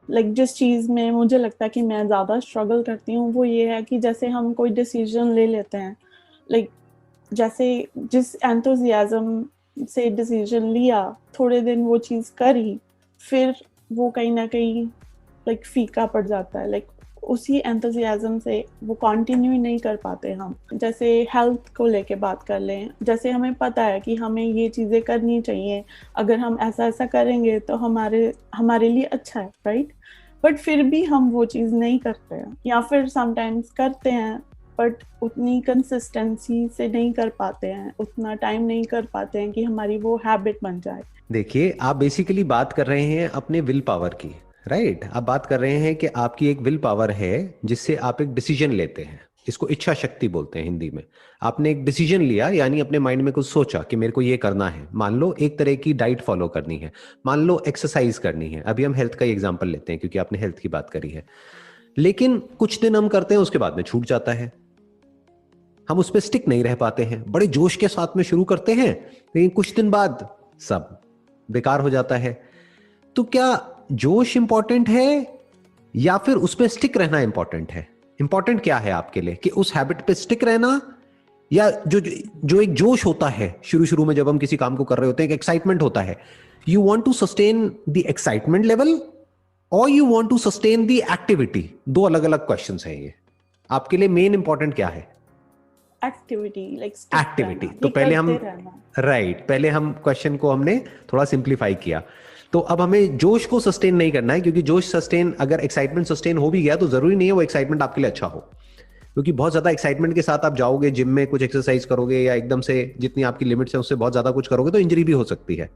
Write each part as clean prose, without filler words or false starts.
Like जिस चीज में मुझे लगता है कि मैं ज्यादा स्ट्रगल करती हूँ वो ये है कि जैसे हम कोई डिसीजन ले लेते हैं, लाइक जैसे जिस एंथुजियाज्म से डिसीजन लिया, थोड़े दिन वो चीज करी, फिर वो कहीं ना कहीं लाइक फीका पड़ जाता है। लाइक उसी एंथुजियाज्म से वो कंटिन्यू नहीं कर पाते हम। जैसे हेल्थ को लेके बात कर लें, जैसे हमें पता है कि हमें ये चीज़ें करनी चाहिए, अगर हम ऐसा ऐसा करेंगे तो हमारे हमारे लिए अच्छा है, राइट? बट फिर भी हम वो चीज़ नहीं करते हैं, या फिर समटाइम्स करते हैं बट उतनी कंसिस्टेंसी से नहीं कर पाते हैं, उतना टाइम नहीं कर पाते हैं कि हमारी वो हैबिट बन जाए। देखिए, आप बेसिकली बात कर रहे हैं अपने विल पावर की, राइट? आप बात कर रहे हैं कि आपकी एक विल पावर है जिससे आप एक डिसीजन लेते हैं। इसको इच्छा शक्ति बोलते हैं हिंदी में। आपने एक डिसीजन लिया, यानी अपने माइंड में कुछ सोचा कि मेरे को ये करना है। मान लो एक तरह की डाइट फॉलो करनी है, मान लो एक्सरसाइज करनी है। अभी हम हेल्थ का एग्जांपल लेते हैं क्योंकि आपने हेल्थ की बात करी है। लेकिन कुछ दिन हम करते हैं, उसके बाद में छूट जाता है। हम उस पर स्टिक नहीं रह पाते हैं। बड़े जोश के साथ में शुरू करते हैं, लेकिन कुछ दिन बाद सब बेकार हो जाता है। तो क्या जोश इंपॉर्टेंट है या फिर उस पर स्टिक रहना इंपॉर्टेंट है? इंपॉर्टेंट क्या है आपके लिए, कि उस हैबिट पे स्टिक रहना, या जो जो एक जोश होता है शुरू शुरू में जब हम किसी काम को कर रहे होते हैं, एक एक्साइटमेंट होता है, you want to sustain the excitement level और you want to sustain the activity? दो अलग अलग क्वेश्चंस हैं ये। आपके लिए मेन इंपॉर्टेंट क्या है? Activity, like stick activity. रहना, तो ये पहले हम, करते रहना। राइट, पहले हम क्वेश्चन को हमने थोड़ा सिंप्लीफाई किया। तो अब हमें जोश को सस्टेन नहीं करना है, क्योंकि जोश सस्टेन, अगर एक्साइटमेंट सस्टेन हो भी गया तो जरूरी नहीं है वो एक्साइटमेंट आपके लिए अच्छा हो। क्योंकि बहुत ज्यादा एक्साइटमेंट के साथ आप जाओगे जिम में, कुछ एक्सरसाइज करोगे या एकदम से जितनी आपकी लिमिट्स है उससे बहुत ज्यादा कुछ करोगे तो इंजरी भी हो सकती है।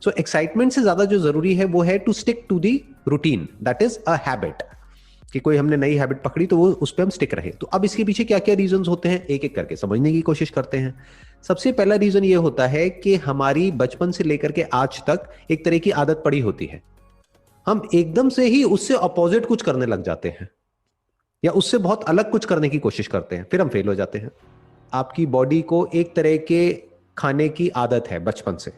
सो एक्साइटमेंट से ज्यादा जो जरूरी है वो है to stick to the routine, that is a habit. कि कोई हमने नई हैबिट पकड़ी तो वो उस पर हम स्टिक रहे। तो अब इसके पीछे क्या क्या रीजंस होते हैं, एक एक करके समझने की कोशिश करते हैं। सबसे पहला रीजन ये होता है कि हमारी बचपन से लेकर के आज तक एक तरह की आदत पड़ी होती है। हम एकदम से ही उससे अपोजिट कुछ करने लग जाते हैं, या उससे बहुत अलग कुछ करने की कोशिश करते हैं, फिर हम फेल हो जाते हैं। आपकी बॉडी को एक तरह के खाने की आदत है बचपन से।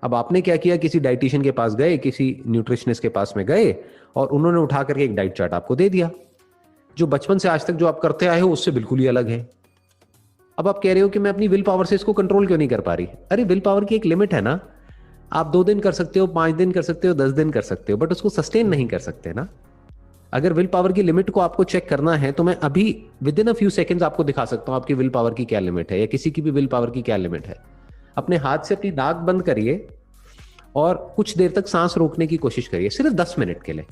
अब आपने क्या किया, किसी डाइटिशियन के पास गए, किसी न्यूट्रिशनिस्ट के पास में गए, और उन्होंने उठा करके एक डाइट चार्ट आपको दे दिया जो बचपन से आज तक जो आप करते आए हो उससे बिल्कुल ही अलग है। अब आप कह रहे हो कि मैं अपनी विल पावर से इसको कंट्रोल क्यों नहीं कर पा रही? अरे विल पावर की एक लिमिट है ना। आप 2 दिन कर सकते हो, 5 दिन कर सकते हो, 10 दिन कर सकते हो, बट उसको सस्टेन नहीं कर सकते ना। अगर विल पावर की लिमिट को आपको चेक करना है तो मैं अभी with in a few seconds आपको दिखा सकता हूं आपकी विल पावर की क्या लिमिट है, या किसी की भी विल पावर की क्या लिमिट है। अपने हाथ से अपनी नाक बंद करिए और कुछ देर तक सांस रोकने की कोशिश करिए, सिर्फ 10 मिनट के लिए।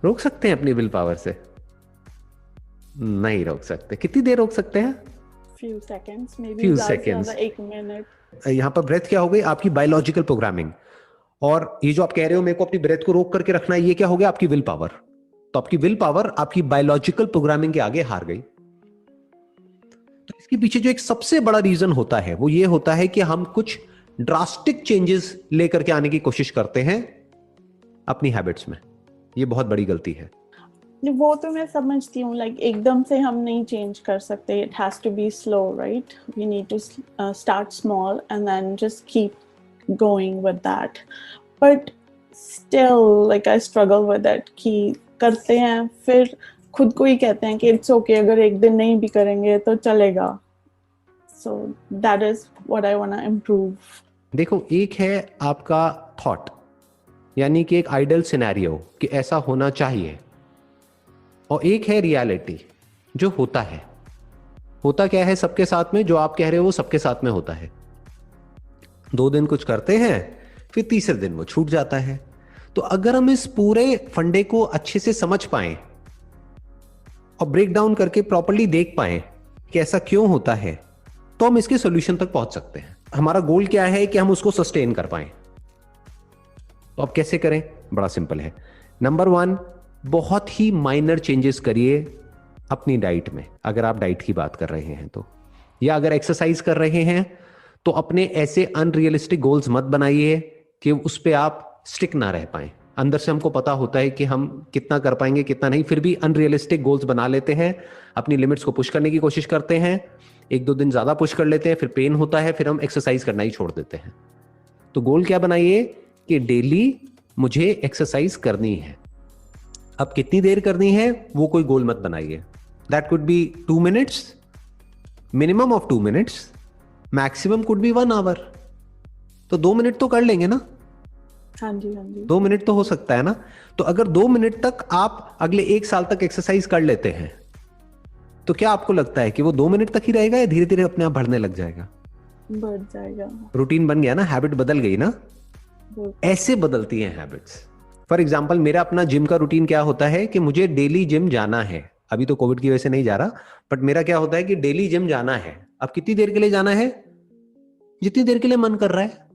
रोक सकते हैं अपनी विल पावर से? नहीं रोक सकते। कितनी देर रोक सकते हैं? Few seconds, may be few ज्यादा से ज्यादा सेकेंड्स। 1 मिनट। यहां पर ब्रेथ क्या हो गई? आपकी बायोलॉजिकल प्रोग्रामिंग। और ये जो आप कह रहे हो मेरे को अपनी ब्रेथ को रोक करके रखना है, ये क्या हो गया? आपकी विल पावर। तो आपकी विल पावर आपकी बायोलॉजिकल प्रोग्रामिंग के आगे हार गई। तो इसके पीछे जो एक सबसे बड़ा रीजन होता है वो ये होता है कि हम कुछ ड्रास्टिक चेंजेस लेकर के आने की कोशिश करते हैं अपनी हैबिट्स में। ये बहुत बड़ी गलती है। वो तो मैं समझती हूँ, लाइक एकदम से हम नहीं चेंज कर सकते, it has to be slow, right? We need to start small and then just keep going with that. But still like I struggle with that कि करते हैं, फिर खुद को ही कहते हैं कि इट्स ओके, अगर एक दिन नहीं भी करेंगे तो चलेगा। So that is what I want to improve. देखो, एक है आपका थॉट, यानी कि एक आइडल सिनेरियो कि ऐसा होना चाहिए, और एक है रियलिटी जो होता है। होता क्या है सबके साथ में? जो आप कह रहे हो वो सबके साथ में होता है। 2 दिन कुछ करते हैं, फिर तीसरे दिन वो छूट जाता है। तो अगर हम इस पूरे फंडे को अच्छे से समझ पाए और ब्रेक डाउन करके प्रॉपर्ली देख पाए कि ऐसा क्यों होता है, तो हम इसके सॉल्यूशन तक पहुंच सकते हैं। हमारा गोल क्या है कि हम उसको सस्टेन कर पाए। तो अब कैसे करें? बड़ा सिंपल है। नंबर 1, बहुत ही माइनर चेंजेस करिए अपनी डाइट में, अगर आप डाइट की बात कर रहे हैं तो। या अगर एक्सरसाइज कर रहे हैं तो अपने ऐसे अनरियलिस्टिक गोल्स मत बनाइए कि उस पर आप स्टिक ना रह पाए। अंदर से हमको पता होता है कि हम कितना कर पाएंगे कितना नहीं, फिर भी अनरियलिस्टिक गोल्स बना लेते हैं, अपनी लिमिट्स को पुश करने की कोशिश करते हैं। 1-2 दिन ज्यादा पुश कर लेते हैं, फिर पेन होता है, फिर हम एक्सरसाइज करना ही छोड़ देते हैं। तो गोल क्या बनाइए कि डेली मुझे एक्सरसाइज करनी है। अब कितनी देर करनी है वो कोई गोल मत बनाइए। That could be 2 minutes, minimum of 2 minutes, maximum could be 1 hour. तो 2 मिनट तो कर लेंगे ना? हाँ जी, हाँ जी। 2 मिनट तो हो सकता है ना? तो अगर 2 मिनट तक आप अगले 1 साल तक एक्सरसाइज कर लेते हैं, तो क्या आपको लगता है कि वो 2 मिनट तक ही रहेगा या धीरे धीरे अपने आप बढ़ने लग जाएगा? बढ़ जाएगा। रूटीन बन गया ना, हैबिट बदल गई ना। ऐसे बदलती हैं हैबिट्स। फॉर एग्जाम्पल, मेरा अपना जिम का रूटीन क्या होता है कि मुझे डेली जिम जाना है। अभी तो कोविड की वजह से नहीं जा रहा, बट मेरा क्या होता है कि डेली जिम जाना है। अब कितनी देर के लिए जाना है? जितनी देर के लिए मन कर रहा है,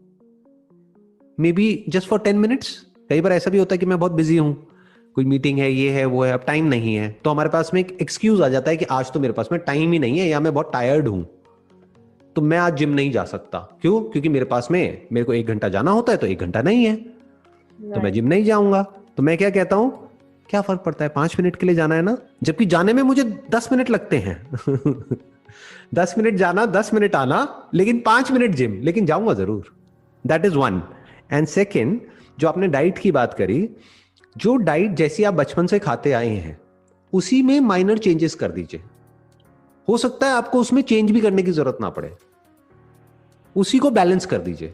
may be just for 10 minutes. कई बार ऐसा भी होता है कि मैं बहुत बिजी हूं, कोई मीटिंग है, ये है, वो है, अब टाइम नहीं है, तो हमारे पास में एक एक्सक्यूज आ जाता है कि आज तो मेरे पास में टाइम ही नहीं है या मैं बहुत टायर्ड हूं, तो मैं आज जिम नहीं जा सकता। क्यों? क्योंकि मेरे पास में मेरे को 1 घंटा जाना होता है, तो 1 घंटा नहीं है, तो मैं जिम नहीं जाऊंगा। तो मैं क्या कहता हूं, क्या फर्क पड़ता है, 5 मिनट के लिए जाना है ना, जबकि जाने में मुझे 10 मिनट लगते हैं 10 मिनट जाना, 10 मिनट आना, लेकिन 5 मिनट जिम, लेकिन जाऊंगा जरूर। That is one. And second, जो आपने डाइट की बात करी, जो डाइट जैसी आप बचपन से खाते आए हैं उसी में माइनर चेंजेस कर दीजिए। हो सकता है आपको उसमें चेंज भी करने की जरूरत ना पड़े, उसी को बैलेंस कर दीजिए,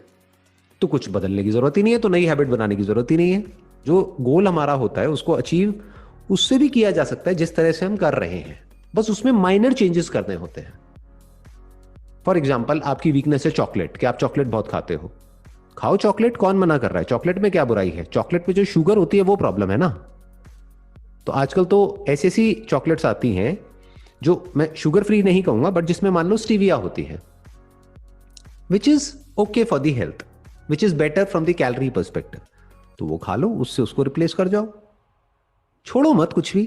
तो कुछ बदलने की जरूरत ही नहीं है, तो नई हैबिट बनाने की जरूरत ही नहीं है। जो गोल हमारा होता है उसको अचीव उससे भी किया जा सकता है जिस तरह से हम कर रहे हैं, बस उसमें माइनर चेंजेस करने होते हैं। फॉर एग्जाम्पल, आपकी वीकनेस है चॉकलेट, कि आप चॉकलेट बहुत खाते हो, खाओ चॉकलेट, कौन मना कर रहा है? चॉकलेट में क्या बुराई है? चॉकलेट में जो शुगर होती है वो प्रॉब्लम है ना। तो आजकल तो ऐसी ऐसी चॉकलेट्स आती हैं जो मैं शुगर फ्री नहीं कहूंगा, बट जिसमें मान लो स्टीविया होती है, which is okay for the health, which is better from the calorie perspective, तो वो खा लो, उससे उसको रिप्लेस कर जाओ, छोड़ो मत कुछ भी।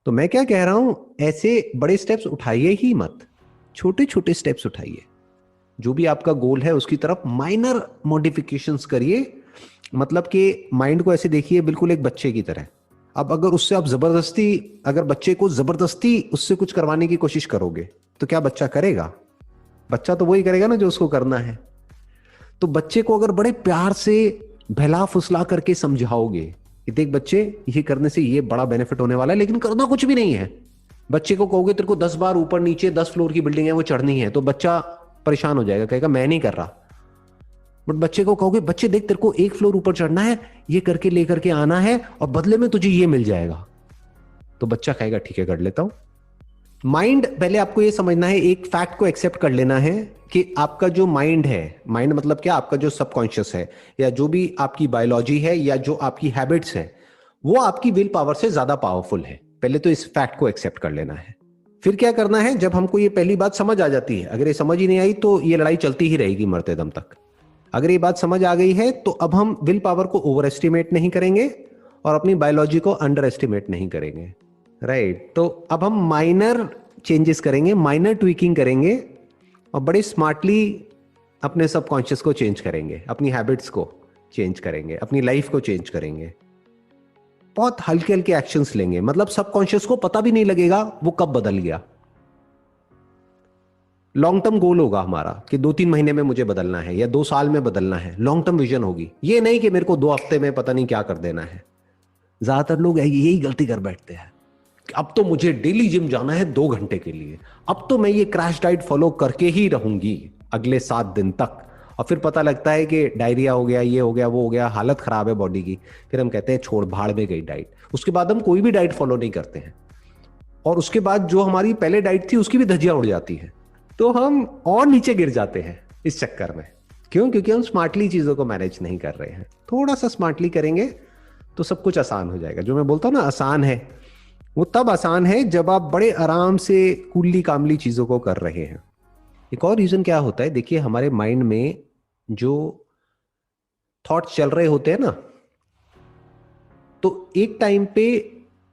तो मैं क्या कह रहा हूं, ऐसे बड़े स्टेप्स उठाइए ही मत, छोटे छोटे स्टेप्स उठाइए। जो भी आपका गोल है उसकी तरफ माइनर मॉडिफिकेशंस करिए। मतलब कि माइंड को ऐसे देखिए बिल्कुल एक बच्चे की तरह। अब अगर उससे आप जबरदस्ती, अगर बच्चे को जबरदस्ती उससे कुछ करवाने की कोशिश करोगे, तो क्या बच्चा करेगा? बच्चा तो वही करेगा ना जो उसको करना है। तो बच्चे को अगर बड़े प्यार से बहला फुसला करके समझाओगे कि देख बच्चे, ये करने से ये बड़ा बेनिफिट होने वाला है, लेकिन करना कुछ भी नहीं है। बच्चे को कहोगे तेरे को 10 बार ऊपर नीचे 10 फ्लोर की बिल्डिंग है वो चढ़नी है, तो बच्चा परेशान हो जाएगा, कहेगा मैं नहीं कर रहा। बट बच्चे को कहोगे बच्चे देख तेरे को 1 फ्लोर ऊपर चढ़ना है, ये करके लेकर के आना है और बदले में तुझे ये मिल जाएगा, तो बच्चा कहेगा ठीक है कर लेता हूं। माइंड, पहले आपको ये समझना है, एक फैक्ट को एक्सेप्ट कर लेना है कि आपका जो माइंड है, माइंड मतलब क्या, आपका जो सबकॉन्शियस है या जो भी आपकी बायोलॉजी है या जो आपकी हैबिट्स है, वो आपकी विल पावर से ज्यादा पावरफुल है। पहले तो इस फैक्ट को एक्सेप्ट कर लेना है। फिर क्या करना है, जब हमको ये पहली बात समझ आ जाती है, अगर ये समझ ही नहीं आई तो ये लड़ाई चलती ही रहेगी मरते दम तक। अगर ये बात समझ आ गई है तो अब हम विल पावर को ओवर एस्टिमेट नहीं करेंगे और अपनी बायोलॉजी को अंडर एस्टिमेट नहीं करेंगे, राइट। तो अब हम माइनर चेंजेस करेंगे, माइनर ट्वीकिंग करेंगे और बड़े स्मार्टली अपने सबकॉन्शियस को चेंज करेंगे, अपनी हैबिट्स को चेंज करेंगे, अपनी लाइफ को चेंज करेंगे। बहुत हल्के हल्के एक्शंस लेंगे, मतलब सबकॉन्शियस को पता भी नहीं लगेगा वो कब बदल गया। लॉन्ग टर्म गोल होगा हमारा कि 2-3 महीने में मुझे बदलना है या 2 साल में बदलना है, लॉन्ग टर्म विजन होगी। ये नहीं कि मेरे को 2 हफ्ते में पता नहीं क्या कर देना है। ज्यादातर लोग यही गलती कर बैठते हैं कि अब तो मुझे डेली जिम जाना है 2 घंटे के लिए, अब तो मैं ये क्रैश डाइट फॉलो करके ही रहूंगी अगले 7 दिन तक, और फिर पता लगता है कि डायरिया हो गया, ये हो गया, वो हो गया, हालत खराब है बॉडी की। फिर हम कहते हैं छोड़, भाड़ में गई डाइट। उसके बाद हम कोई भी डाइट फॉलो नहीं करते हैं, और उसके बाद जो हमारी पहले डाइट थी उसकी भी धज्जियां उड़ जाती है, तो हम और नीचे गिर जाते हैं इस चक्कर में। क्यों? क्योंकि हम स्मार्टली चीजों को मैनेज नहीं कर रहे हैं। थोड़ा सा स्मार्टली करेंगे तो सब कुछ आसान हो जाएगा। जो मैं बोलता हूं ना आसान है, वो तब आसान है जब आप बड़े आराम से कूली कामली चीजों को कर रहे हैं। एक और रीजन क्या होता है, देखिए हमारे माइंड में जो थॉट्स चल रहे होते हैं ना, तो एक टाइम पे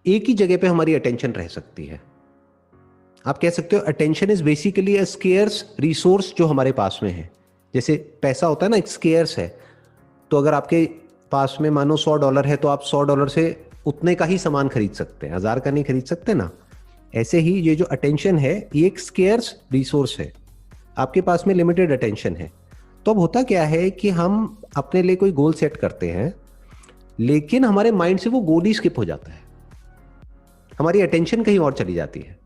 एक ही जगह पे हमारी अटेंशन रह सकती है। आप कह सकते हो attention is basically a scarce resource जो हमारे पास में है। जैसे पैसा होता है ना, एक स्केयर्स है, तो अगर आपके पास में मानो $100 है तो आप $100 से उतने का ही सामान खरीद सकते हैं, 1000 का नहीं खरीद सकते ना। ऐसे ही ये जो अटेंशन है ये एक स्केयर्स रिसोर्स है, आपके पास में लिमिटेड अटेंशन है। तो अब होता क्या है कि हम अपने लिए कोई गोल सेट करते हैं, लेकिन हमारे माइंड से वो गोल ही स्किप हो जाता है, हमारी अटेंशन कहीं और चली जाती है,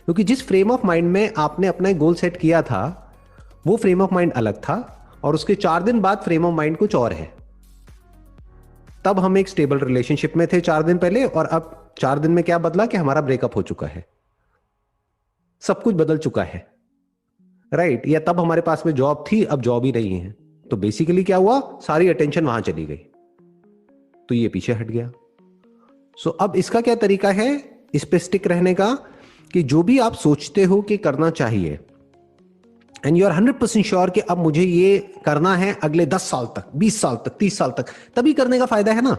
क्योंकि जिस फ्रेम ऑफ माइंड में आपने अपना एक गोल सेट किया था वो फ्रेम ऑफ माइंड अलग था, और उसके 4 दिन बाद फ्रेम ऑफ माइंड कुछ और है। तब हम एक स्टेबल रिलेशनशिप में थे 4 दिन पहले, और अब 4 दिन में क्या बदला कि हमारा ब्रेकअप हो चुका है, सब कुछ बदल चुका है, राइट? या तब हमारे पास में जॉब थी, अब जॉब ही नहीं है, तो बेसिकली क्या हुआ, सारी अटेंशन वहां चली गई, तो ये पीछे हट गया। सो अब इसका क्या तरीका है इस पे स्टिक रहने का, कि जो भी आप सोचते हो कि करना चाहिए, एंड यू आर 100% श्योर कि अब मुझे ये करना है अगले 10 साल तक, 20 साल तक, 30 साल तक, तभी करने का फायदा है ना।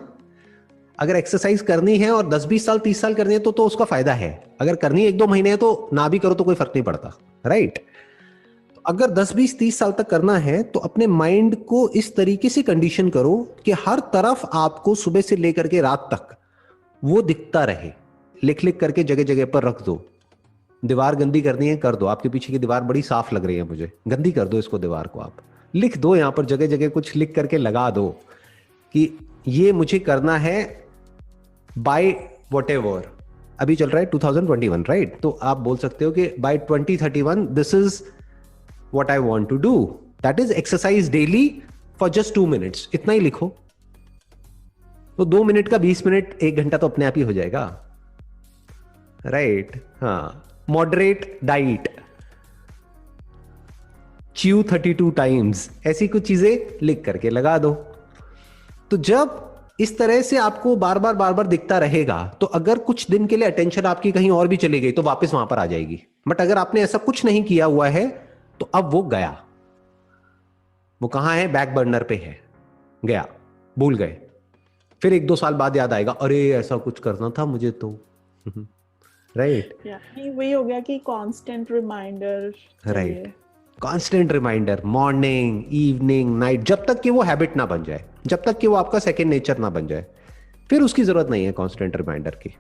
अगर एक्सरसाइज करनी है और 10-20 साल 30 साल करनी है तो उसका फायदा है। अगर करनी है 1-2 महीने है तो ना भी करो तो कोई फर्क नहीं पड़ता, राइट? अगर 10-20-30 साल तक करना है तो अपने माइंड को इस तरीके से कंडीशन करो कि हर तरफ आपको सुबह से लेकर के रात तक वो दिखता रहे, लिख लिख करके जगह जगह पर रख दो। दीवार गंदी करनी है कर दो, आपके पीछे की दीवार बड़ी साफ लग रही है, मुझे गंदी कर दो इसको, दीवार को आप लिख दो, यहां पर जगह जगह कुछ लिख करके लगा दो कि ये मुझे करना है बाय व्हाटएवर। अभी चल रहा है 2021, राइट? तो आप बोल सकते हो कि by 2031 this is what I want to do, that is exercise daily for just 2 minutes. इतना ही लिखो, तो 2 मिनट का 20 मिनट 1 घंटा तो अपने आप ही हो जाएगा, राइट? हाँ, मॉडरेट डाइट, च्यू 32 टाइम्स, ऐसी कुछ चीजें लिख करके लगा दो। तो जब इस तरह से आपको बार बार दिखता रहेगा, तो अगर कुछ दिन के लिए अटेंशन आपकी कहीं और भी चली गई तो वापस वहां पर आ जाएगी। बट अगर आपने ऐसा कुछ नहीं किया हुआ है तो अब वो गया, वो कहां है, बैक बर्नर पे है, गया, भूल गए। फिर 1-2 साल बाद याद आएगा, अरे ऐसा कुछ करना था मुझे तो, राइट? वही हो गया कि constant reminder, right, constant reminder, morning, evening, night, जब तक कि वो हैबिट ना बन जाए, जब तक कि वो आपका सेकंड नेचर ना बन जाए, फिर उसकी जरूरत नहीं है कांस्टेंट रिमाइंडर की।